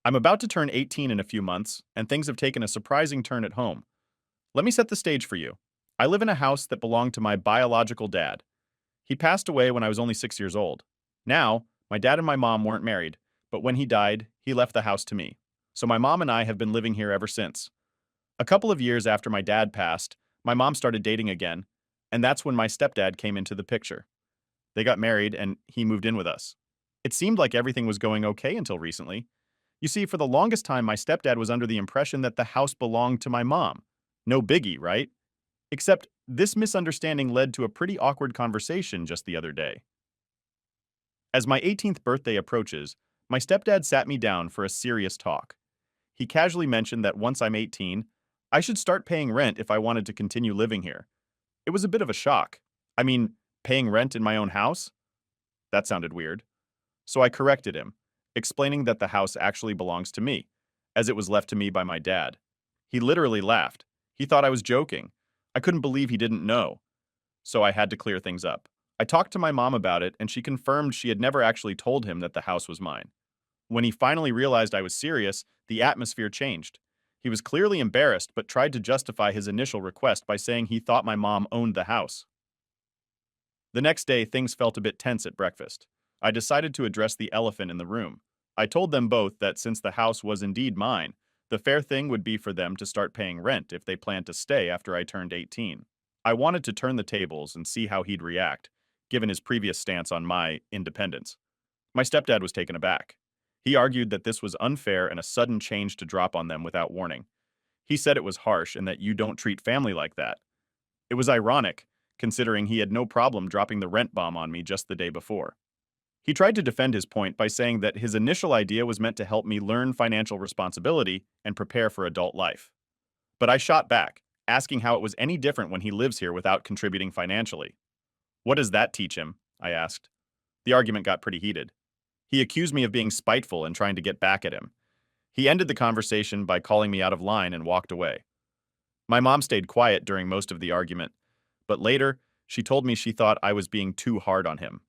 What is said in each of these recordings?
I'm about to turn 18 in a few months, and things have taken a surprising turn at home. Let me set the stage for you. I live in a house that belonged to my biological dad. He passed away when I was only 6 years old. Now, my dad and my mom weren't married, but when he died, he left the house to me. So my mom and I have been living here ever since. A couple of years after my dad passed, my mom started dating again, and that's when my stepdad came into the picture. They got married, and he moved in with us. It seemed like everything was going okay until recently. You see, for the longest time, my stepdad was under the impression that the house belonged to my mom. No biggie, right? Except this misunderstanding led to a pretty awkward conversation just the other day. As my 18th birthday approaches, my stepdad sat me down for a serious talk. He casually mentioned that once I'm 18, I should start paying rent if I wanted to continue living here. It was a bit of a shock. I mean, paying rent in my own house? That sounded weird. So I corrected him, explaining that the house actually belongs to me, as it was left to me by my dad. He literally laughed. He thought I was joking. I couldn't believe he didn't know. So I had to clear things up. I talked to my mom about it, and she confirmed she had never actually told him that the house was mine. When he finally realized I was serious, the atmosphere changed. He was clearly embarrassed, but tried to justify his initial request by saying he thought my mom owned the house. The next day, things felt a bit tense at breakfast. I decided to address the elephant in the room. I told them both that since the house was indeed mine, the fair thing would be for them to start paying rent if they planned to stay after I turned 18. I wanted to turn the tables and see how he'd react, given his previous stance on my independence. My stepdad was taken aback. He argued that this was unfair and a sudden change to drop on them without warning. He said it was harsh and that you don't treat family like that. It was ironic, considering he had no problem dropping the rent bomb on me just the day before. He tried to defend his point by saying that his initial idea was meant to help me learn financial responsibility and prepare for adult life. But I shot back, asking how it was any different when he lives here without contributing financially. What does that teach him? I asked. The argument got pretty heated. He accused me of being spiteful and trying to get back at him. He ended the conversation by calling me out of line and walked away. My mom stayed quiet during most of the argument, but later, she told me she thought I was being too hard on him.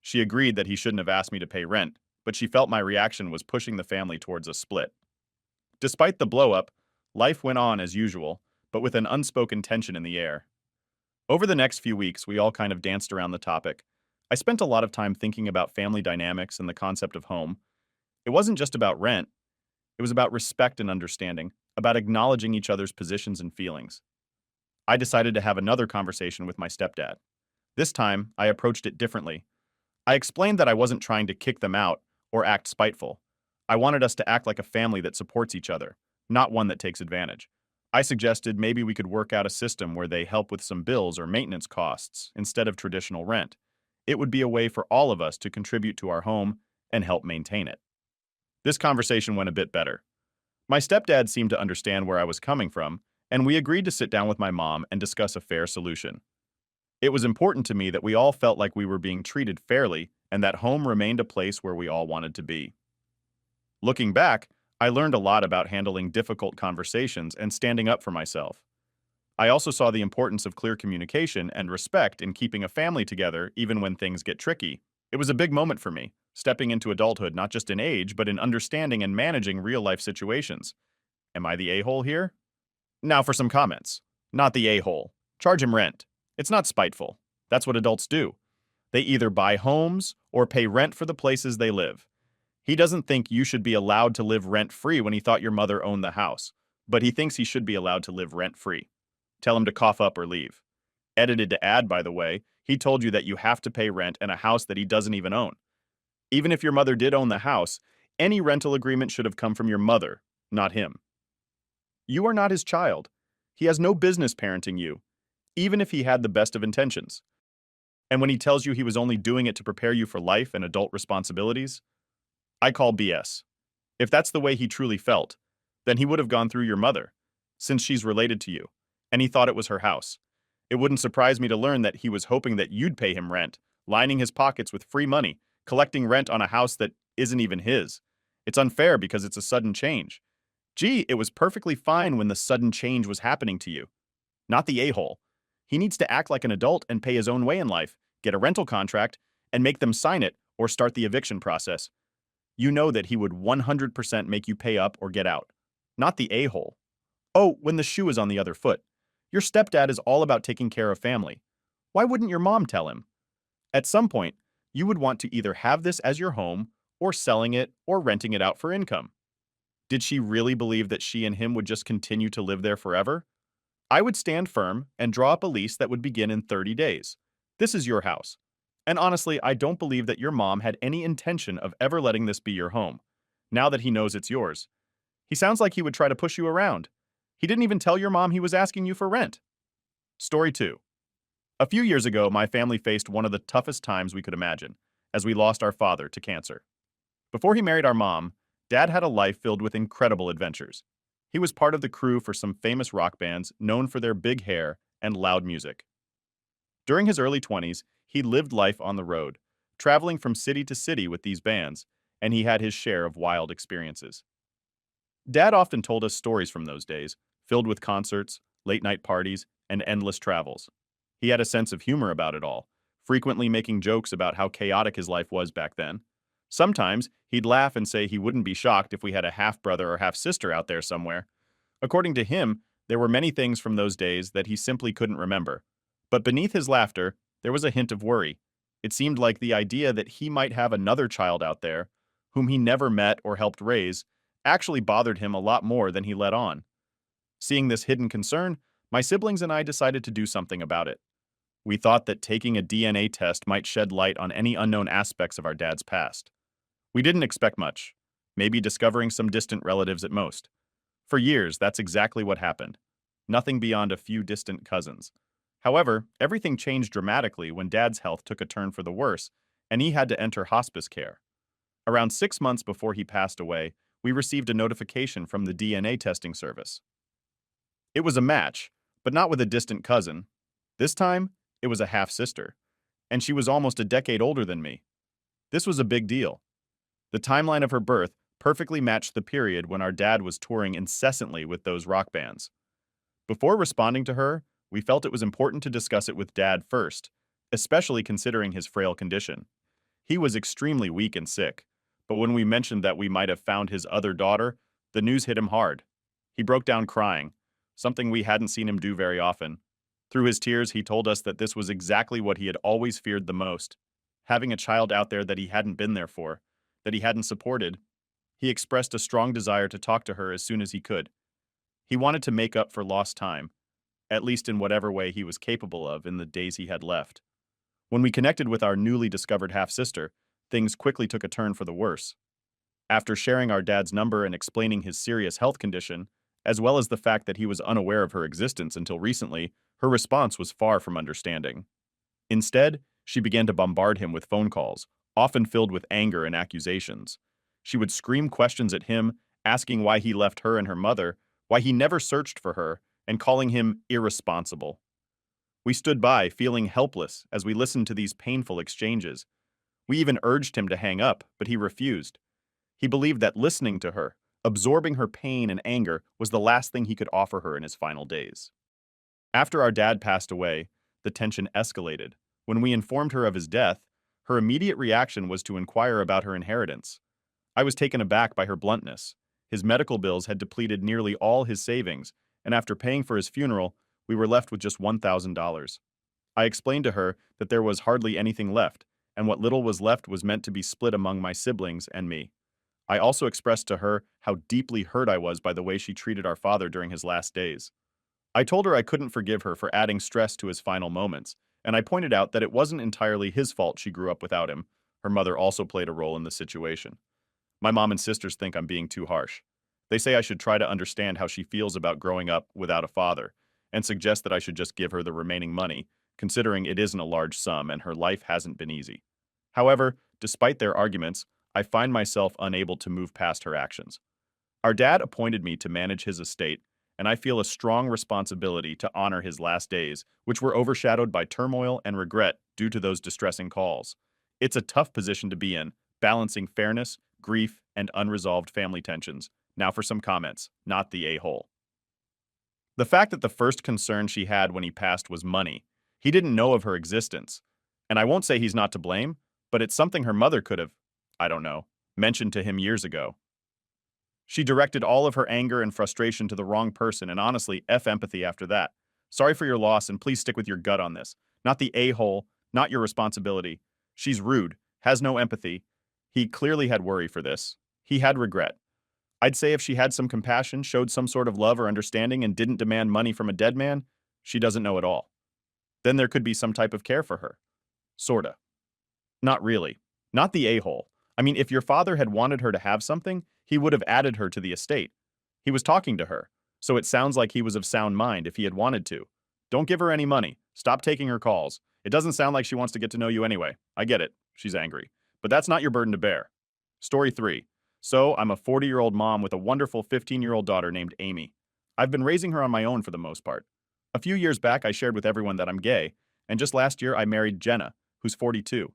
She agreed that he shouldn't have asked me to pay rent, but she felt my reaction was pushing the family towards a split. Despite the blow-up, life went on as usual, but with an unspoken tension in the air. Over the next few weeks, we all kind of danced around the topic. I spent a lot of time thinking about family dynamics and the concept of home. It wasn't just about rent. It was about respect and understanding, about acknowledging each other's positions and feelings. I decided to have another conversation with my stepdad. This time, I approached it differently. I explained that I wasn't trying to kick them out or act spiteful. I wanted us to act like a family that supports each other, not one that takes advantage. I suggested maybe we could work out a system where they help with some bills or maintenance costs instead of traditional rent. It would be a way for all of us to contribute to our home and help maintain it. This conversation went a bit better. My stepdad seemed to understand where I was coming from, and we agreed to sit down with my mom and discuss a fair solution. It was important to me that we all felt like we were being treated fairly and that home remained a place where we all wanted to be. Looking back, I learned a lot about handling difficult conversations and standing up for myself. I also saw the importance of clear communication and respect in keeping a family together even when things get tricky. It was a big moment for me, stepping into adulthood not just in age, but in understanding and managing real-life situations. Am I the a-hole here? Now for some comments. Not the a-hole. Charge him rent. It's not spiteful. That's what adults do. They either buy homes or pay rent for the places they live. He doesn't think you should be allowed to live rent-free when he thought your mother owned the house, but he thinks he should be allowed to live rent-free. Tell him to cough up or leave. Edited to add, by the way, he told you that you have to pay rent in a house that he doesn't even own. Even if your mother did own the house, any rental agreement should have come from your mother, not him. You are not his child. He has no business parenting you, even if he had the best of intentions. And when he tells you he was only doing it to prepare you for life and adult responsibilities, I call BS. If that's the way he truly felt, then he would have gone through your mother, since she's related to you, and he thought it was her house. It wouldn't surprise me to learn that he was hoping that you'd pay him rent, lining his pockets with free money, collecting rent on a house that isn't even his. It's unfair because it's a sudden change. Gee, it was perfectly fine when the sudden change was happening to you. Not the a-hole. He needs to act like an adult and pay his own way in life, get a rental contract, and make them sign it or start the eviction process. You know that he would 100% make you pay up or get out. Not the a-hole. Oh, when the shoe is on the other foot. Your stepdad is all about taking care of family. Why wouldn't your mom tell him? At some point, you would want to either have this as your home, or selling it, or renting it out for income. Did she really believe that she and him would just continue to live there forever? I would stand firm and draw up a lease that would begin in 30 days. This is your house. And honestly, I don't believe that your mom had any intention of ever letting this be your home, now that he knows it's yours. He sounds like he would try to push you around. He didn't even tell your mom he was asking you for rent. Story 2. A few years ago, my family faced one of the toughest times we could imagine, as we lost our father to cancer. Before he married our mom, Dad had a life filled with incredible adventures. He was part of the crew for some famous rock bands known for their big hair and loud music. During his early 20s, he lived life on the road, traveling from city to city with these bands, and he had his share of wild experiences. Dad often told us stories from those days, filled with concerts, late-night parties, and endless travels. He had a sense of humor about it all, frequently making jokes about how chaotic his life was back then. Sometimes, he'd laugh and say he wouldn't be shocked if we had a half-brother or half-sister out there somewhere. According to him, there were many things from those days that he simply couldn't remember. But beneath his laughter, there was a hint of worry. It seemed like the idea that he might have another child out there, whom he never met or helped raise, actually bothered him a lot more than he let on. Seeing this hidden concern, my siblings and I decided to do something about it. We thought that taking a DNA test might shed light on any unknown aspects of our dad's past. We didn't expect much, maybe discovering some distant relatives at most. For years, that's exactly what happened. Nothing beyond a few distant cousins. However, everything changed dramatically when Dad's health took a turn for the worse, and he had to enter hospice care. Around 6 months before he passed away, we received a notification from the DNA testing service. It was a match, but not with a distant cousin. This time, it was a half-sister, and she was almost a decade older than me. This was a big deal. The timeline of her birth perfectly matched the period when our dad was touring incessantly with those rock bands. Before responding to her, we felt it was important to discuss it with Dad first, especially considering his frail condition. He was extremely weak and sick, but when we mentioned that we might have found his other daughter, the news hit him hard. He broke down crying, something we hadn't seen him do very often. Through his tears, he told us that this was exactly what he had always feared the most, having a child out there that he hadn't been there for, that he hadn't supported. He expressed a strong desire to talk to her as soon as he could. He wanted to make up for lost time, at least in whatever way he was capable of in the days he had left. When we connected with our newly discovered half-sister, things quickly took a turn for the worse. After sharing our dad's number and explaining his serious health condition, as well as the fact that he was unaware of her existence until recently, her response was far from understanding. Instead, she began to bombard him with phone calls, often filled with anger and accusations. She would scream questions at him, asking why he left her and her mother, why he never searched for her, and calling him irresponsible. We stood by, feeling helpless as we listened to these painful exchanges. We even urged him to hang up, but he refused. He believed that listening to her, absorbing her pain and anger, was the last thing he could offer her in his final days. After our dad passed away, the tension escalated. When we informed her of his death, her immediate reaction was to inquire about her inheritance. I was taken aback by her bluntness. His medical bills had depleted nearly all his savings, and after paying for his funeral, we were left with just $1,000. I explained to her that there was hardly anything left, and what little was left was meant to be split among my siblings and me. I also expressed to her how deeply hurt I was by the way she treated our father during his last days. I told her I couldn't forgive her for adding stress to his final moments, and I pointed out that it wasn't entirely his fault she grew up without him. Her mother also played a role in the situation. My mom and sisters think I'm being too harsh. They say I should try to understand how she feels about growing up without a father, and suggest that I should just give her the remaining money, considering it isn't a large sum and her life hasn't been easy. However, despite their arguments, I find myself unable to move past her actions. Our dad appointed me to manage his estate, and I feel a strong responsibility to honor his last days, which were overshadowed by turmoil and regret due to those distressing calls. It's a tough position to be in, balancing fairness, grief, and unresolved family tensions. Now for some comments, not the a-hole. The fact that the first concern she had when he passed was money. He didn't know of her existence. And I won't say he's not to blame, but it's something her mother could have, I don't know, mentioned to him years ago. She directed all of her anger and frustration to the wrong person, and honestly, F empathy after that. Sorry for your loss, and please stick with your gut on this. Not the a-hole, not your responsibility. She's rude, has no empathy. He clearly had worry for this. He had regret. I'd say if she had some compassion, showed some sort of love or understanding, and didn't demand money from a dead man, she doesn't know at all. Then there could be some type of care for her. Sorta. Not really. Not the a-hole. I mean, if your father had wanted her to have something, he would have added her to the estate. He was talking to her, so it sounds like he was of sound mind if he had wanted to. Don't give her any money. Stop taking her calls. It doesn't sound like she wants to get to know you anyway. I get it. She's angry. But that's not your burden to bear. Story 3. So, I'm a 40-year-old mom with a wonderful 15-year-old daughter named Amy. I've been raising her on my own for the most part. A few years back, I shared with everyone that I'm gay, and just last year I married Jenna, who's 42.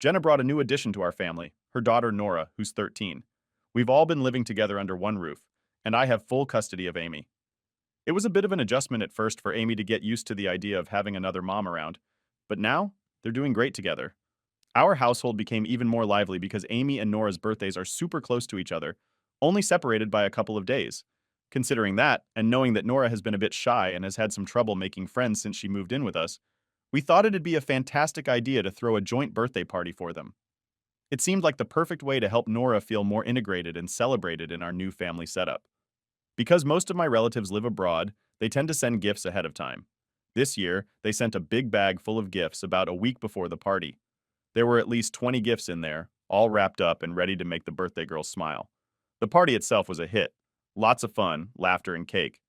Jenna brought a new addition to our family, her daughter Nora, who's 13. We've all been living together under one roof, and I have full custody of Amy. It was a bit of an adjustment at first for Amy to get used to the idea of having another mom around, but now they're doing great together. Our household became even more lively because Amy and Nora's birthdays are super close to each other, only separated by a couple of days. Considering that, and knowing that Nora has been a bit shy and has had some trouble making friends since she moved in with us, we thought it'd be a fantastic idea to throw a joint birthday party for them. It seemed like the perfect way to help Nora feel more integrated and celebrated in our new family setup. Because most of my relatives live abroad, they tend to send gifts ahead of time. This year, they sent a big bag full of gifts about a week before the party. There were at least 20 gifts in there, all wrapped up and ready to make the birthday girl smile. The party itself was a hit. Lots of fun, laughter, and cake.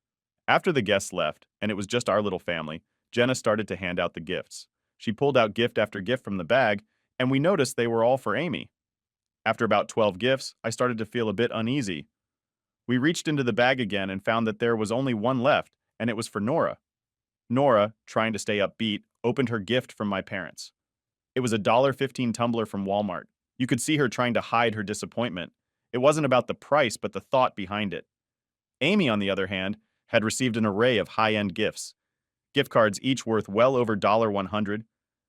After the guests left, and it was just our little family, Jenna started to hand out the gifts. She pulled out gift after gift from the bag, and we noticed they were all for Amy. After about 12 gifts, I started to feel a bit uneasy. We reached into the bag again and found that there was only one left, and it was for Nora. Nora, trying to stay upbeat, opened her gift from my parents. It was a $1.15 tumbler from Walmart. You could see her trying to hide her disappointment. It wasn't about the price, but the thought behind it. Amy, on the other hand, had received an array of high-end gifts. Gift cards each worth well over $100,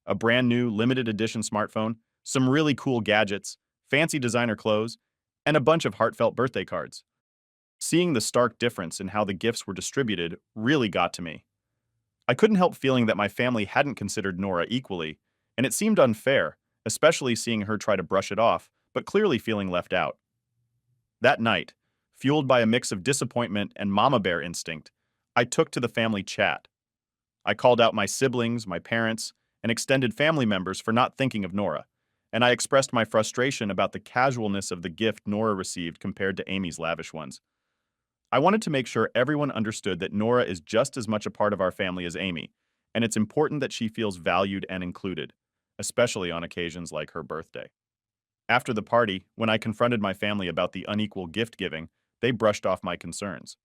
a brand new limited edition smartphone, some really cool gadgets, fancy designer clothes, and a bunch of heartfelt birthday cards. Seeing the stark difference in how the gifts were distributed really got to me. I couldn't help feeling that my family hadn't considered Nora equally, and it seemed unfair, especially seeing her try to brush it off, but clearly feeling left out. That night, fueled by a mix of disappointment and mama bear instinct, I took to the family chat. I called out my siblings, my parents, and extended family members for not thinking of Nora, and I expressed my frustration about the casualness of the gift Nora received compared to Amy's lavish ones. I wanted to make sure everyone understood that Nora is just as much a part of our family as Amy, and it's important that she feels valued and included, especially on occasions like her birthday. After the party, when I confronted my family about the unequal gift giving, they brushed off my concerns.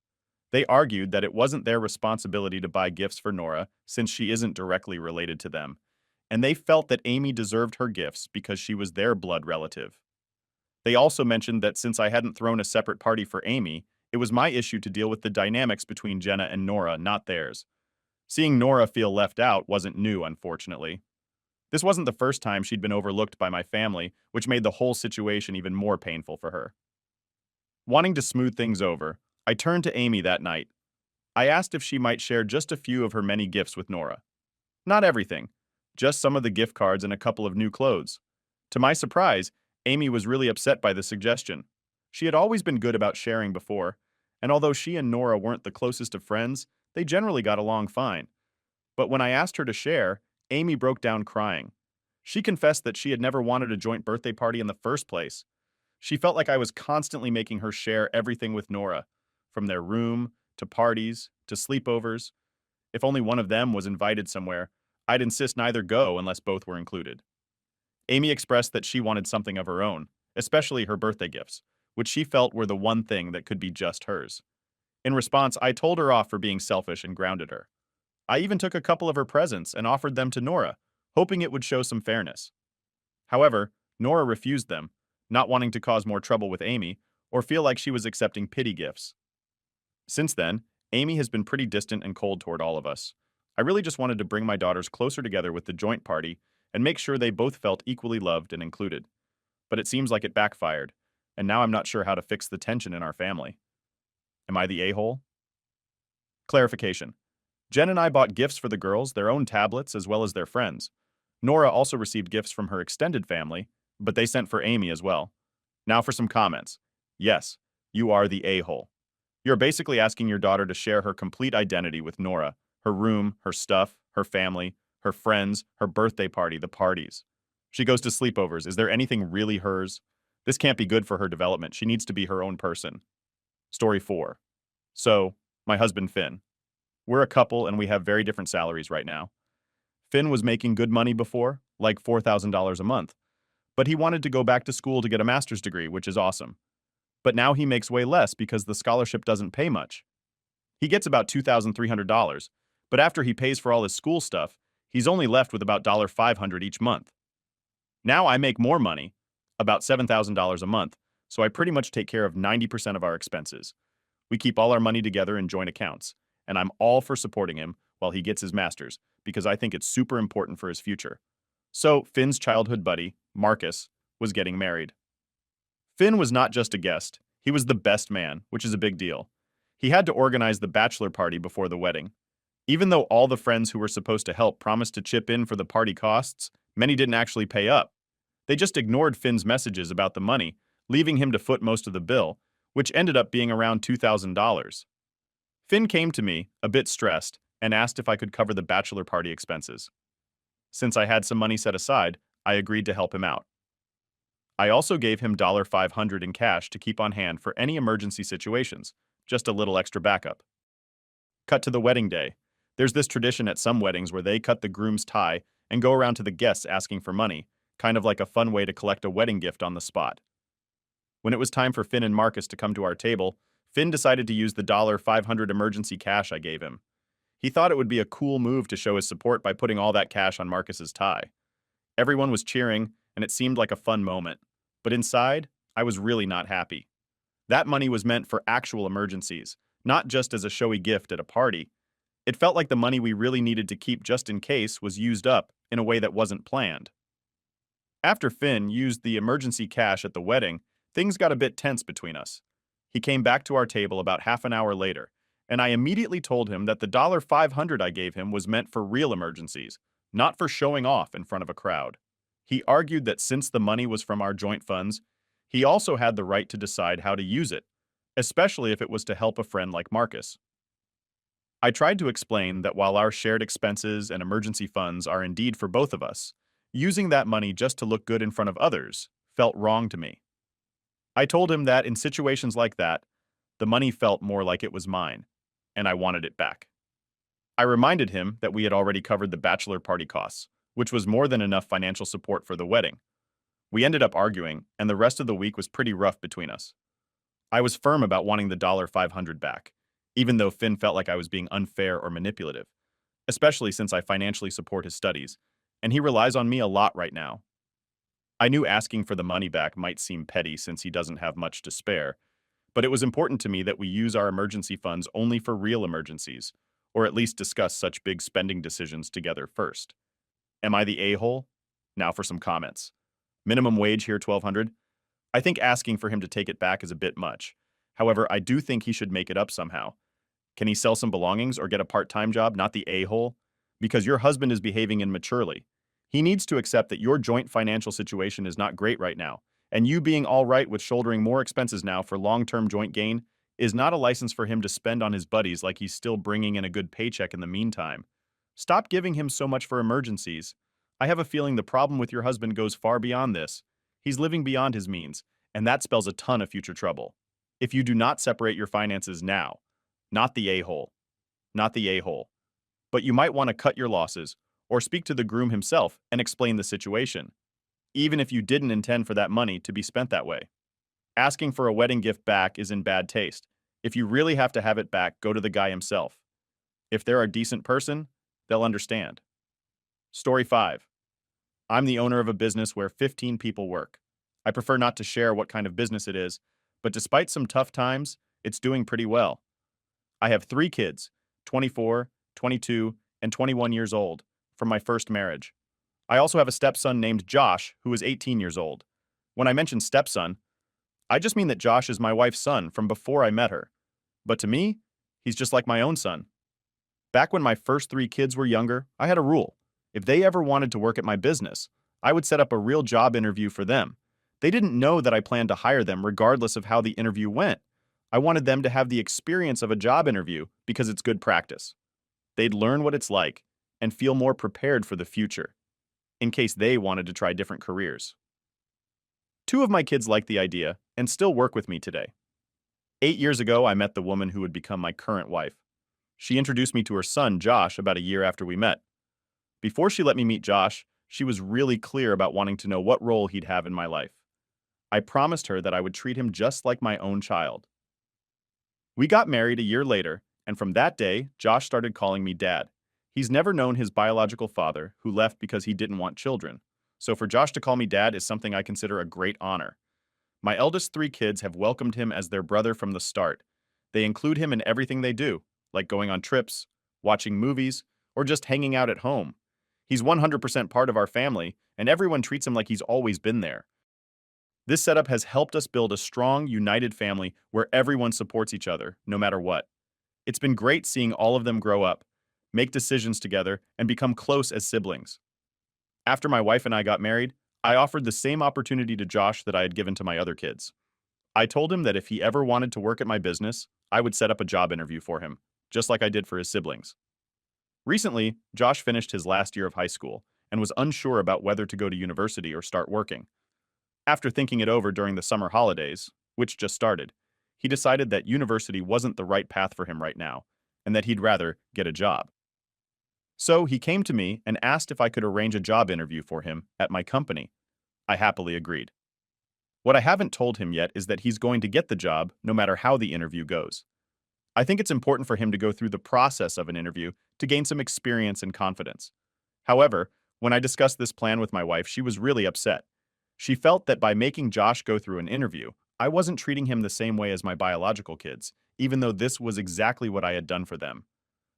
They argued that it wasn't their responsibility to buy gifts for Nora since she isn't directly related to them, and they felt that Amy deserved her gifts because she was their blood relative. They also mentioned that since I hadn't thrown a separate party for Amy, it was my issue to deal with the dynamics between Jenna and Nora, not theirs. Seeing Nora feel left out wasn't new, unfortunately. This wasn't the first time she'd been overlooked by my family, which made the whole situation even more painful for her. Wanting to smooth things over, I turned to Amy that night. I asked if she might share just a few of her many gifts with Nora. Not everything, just some of the gift cards and a couple of new clothes. To my surprise, Amy was really upset by the suggestion. She had always been good about sharing before, and although she and Nora weren't the closest of friends, they generally got along fine. But when I asked her to share, Amy broke down crying. She confessed that she had never wanted a joint birthday party in the first place. She felt like I was constantly making her share everything with Nora, from their room, to parties, to sleepovers. If only one of them was invited somewhere, I'd insist neither go unless both were included. Amy expressed that she wanted something of her own, especially her birthday gifts, which she felt were the one thing that could be just hers. In response, I told her off for being selfish and grounded her. I even took a couple of her presents and offered them to Nora, hoping it would show some fairness. However, Nora refused them, not wanting to cause more trouble with Amy or feel like she was accepting pity gifts. Since then, Amy has been pretty distant and cold toward all of us. I really just wanted to bring my daughters closer together with the joint party and make sure they both felt equally loved and included. But it seems like it backfired. and now I'm not sure how to fix the tension in our family. Am I the a-hole? Clarification. Jen and I bought gifts for the girls, their own tablets, as well as their friends. Nora also received gifts from her extended family, but they sent for Amy as well. Now for some comments. Yes, you are the a-hole. You're basically asking your daughter to share her complete identity with Nora, her room, her stuff, her family, her friends, her birthday party, the parties. She goes to sleepovers. Is there anything really hers? This can't be good for her development. She needs to be her own person. Story 4. So, my husband Finn. We're a couple and we have very different salaries right now. Finn was making good money before, like $4,000 a month, but he wanted to go back to school to get a master's degree, which is awesome. But now he makes way less because the scholarship doesn't pay much. He gets about $2,300, but after he pays for all his school stuff, he's only left with about $500 each month. Now I make more money, about $7,000 a month, so I pretty much take care of 90% of our expenses. We keep all our money together in joint accounts, and I'm all for supporting him while he gets his master's because I think it's super important for his future. So Finn's childhood buddy, Marcus, was getting married. Finn was not just a guest, he was the best man, which is a big deal. He had to organize the bachelor party before the wedding. Even though all the friends who were supposed to help promised to chip in for the party costs, many didn't actually pay up. They just ignored Finn's messages about the money, leaving him to foot most of the bill, which ended up being around $2,000. Finn came to me, a bit stressed, and asked if I could cover the bachelor party expenses. Since I had some money set aside, I agreed to help him out. I also gave him $500 in cash to keep on hand for any emergency situations, just a little extra backup. Cut to the wedding day. There's this tradition at some weddings where they cut the groom's tie and go around to the guests asking for money, kind of like a fun way to collect a wedding gift on the spot. When it was time for Finn and Marcus to come to our table, Finn decided to use the $500 emergency cash I gave him. He thought it would be a cool move to show his support by putting all that cash on Marcus's tie. Everyone was cheering, and it seemed like a fun moment. But inside, I was really not happy. That money was meant for actual emergencies, not just as a showy gift at a party. It felt like the money we really needed to keep just in case was used up in a way that wasn't planned. After Finn used the emergency cash at the wedding, things got a bit tense between us. He came back to our table about half an hour later, and I immediately told him that the $500 I gave him was meant for real emergencies, not for showing off in front of a crowd. He argued that since the money was from our joint funds, he also had the right to decide how to use it, especially if it was to help a friend like Marcus. I tried to explain that while our shared expenses and emergency funds are indeed for both of us, using that money just to look good in front of others felt wrong to me. I told him that in situations like that, the money felt more like it was mine, and I wanted it back. I reminded him that we had already covered the bachelor party costs, which was more than enough financial support for the wedding. We ended up arguing, and the rest of the week was pretty rough between us. I was firm about wanting the $500 back, even though Finn felt like I was being unfair or manipulative, especially since I financially support his studies, and he relies on me a lot right now. I knew asking for the money back might seem petty since he doesn't have much to spare, but it was important to me that we use our emergency funds only for real emergencies, or at least discuss such big spending decisions together first. Am I the a-hole? Now for some comments. Minimum wage here, $1,200. I think asking for him to take it back is a bit much. However, I do think he should make it up somehow. Can he sell some belongings or get a part-time job, not the a-hole? Because your husband is behaving immaturely. He needs to accept that your joint financial situation is not great right now, and you being all right with shouldering more expenses now for long-term joint gain is not a license for him to spend on his buddies like he's still bringing in a good paycheck in the meantime. Stop giving him so much for emergencies. I have a feeling the problem with your husband goes far beyond this. He's living beyond his means, and that spells a ton of future trouble. If you do not separate your finances now, not the a-hole, not the a-hole, but you might want to cut your losses or speak to the groom himself and explain the situation, even if you didn't intend for that money to be spent that way. Asking for a wedding gift back is in bad taste. If you really have to have it back, go to the guy himself. If they're a decent person, they'll understand. Story 5. I'm the owner of a business where 15 people work. I prefer not to share what kind of business it is, but despite some tough times, it's doing pretty well. I have 3 kids, 24, 22, and 21 years old, from my first marriage. I also have a stepson named Josh, who is 18 years old. When I mention stepson, I just mean that Josh is my wife's son from before I met her. But to me, he's just like my own son. Back when my first three kids were younger, I had a rule. If they ever wanted to work at my business, I would set up a real job interview for them. They didn't know that I planned to hire them regardless of how the interview went. I wanted them to have the experience of a job interview because it's good practice. They'd learn what it's like and feel more prepared for the future, in case they wanted to try different careers. Two of my kids like the idea and still work with me today. 8 years ago, I met the woman who would become my current wife. She introduced me to her son, Josh, about a year after we met. Before she let me meet Josh, she was really clear about wanting to know what role he'd have in my life. I promised her that I would treat him just like my own child. We got married a year later, and from that day, Josh started calling me Dad. He's never known his biological father, who left because he didn't want children. So for Josh to call me Dad is something I consider a great honor. My eldest three kids have welcomed him as their brother from the start. They include him in everything they do, like going on trips, watching movies, or just hanging out at home. He's 100% part of our family, and everyone treats him like he's always been there. This setup has helped us build a strong, united family where everyone supports each other, no matter what. It's been great seeing all of them grow up, make decisions together, and become close as siblings. After my wife and I got married, I offered the same opportunity to Josh that I had given to my other kids. I told him that if he ever wanted to work at my business, I would set up a job interview for him, just like I did for his siblings. Recently, Josh finished his last year of high school and was unsure about whether to go to university or start working. After thinking it over during the summer holidays, which just started, he decided that university wasn't the right path for him right now, and that he'd rather get a job. So he came to me and asked if I could arrange a job interview for him at my company. I happily agreed. What I haven't told him yet is that he's going to get the job no matter how the interview goes. I think it's important for him to go through the process of an interview to gain some experience and confidence. However, when I discussed this plan with my wife, she was really upset. She felt that by making Josh go through an interview, I wasn't treating him the same way as my biological kids, even though this was exactly what I had done for them.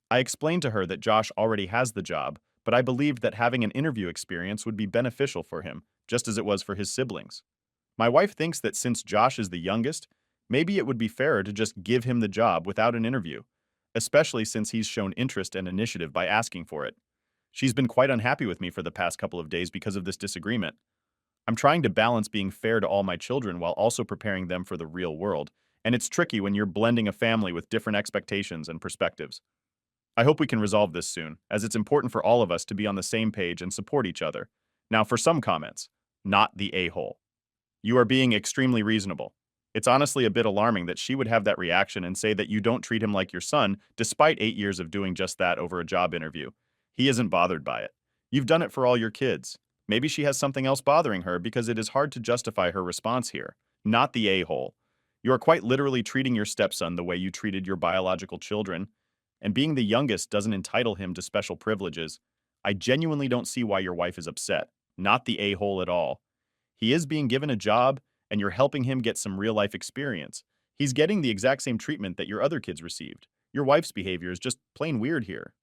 I explained to her that Josh already has the job, but I believed that having an interview experience would be beneficial for him, just as it was for his siblings. My wife thinks that since Josh is the youngest, maybe it would be fairer to just give him the job without an interview, especially since he's shown interest and initiative by asking for it. She's been quite unhappy with me for the past couple of days because of this disagreement. I'm trying to balance being fair to all my children while also preparing them for the real world, and it's tricky when you're blending a family with different expectations and perspectives. I hope we can resolve this soon, as it's important for all of us to be on the same page and support each other. Now for some comments. Not the a-hole. You are being extremely reasonable. It's honestly a bit alarming that she would have that reaction and say that you don't treat him like your son, despite 8 years of doing just that over a job interview. He isn't bothered by it. You've done it for all your kids. Maybe she has something else bothering her because it is hard to justify her response here. Not the a-hole. You are quite literally treating your stepson the way you treated your biological children, and being the youngest doesn't entitle him to special privileges. I genuinely don't see why your wife is upset. Not the a-hole at all. He is being given a job, and you're helping him get some real-life experience. He's getting the exact same treatment that your other kids received. Your wife's behavior is just plain weird here.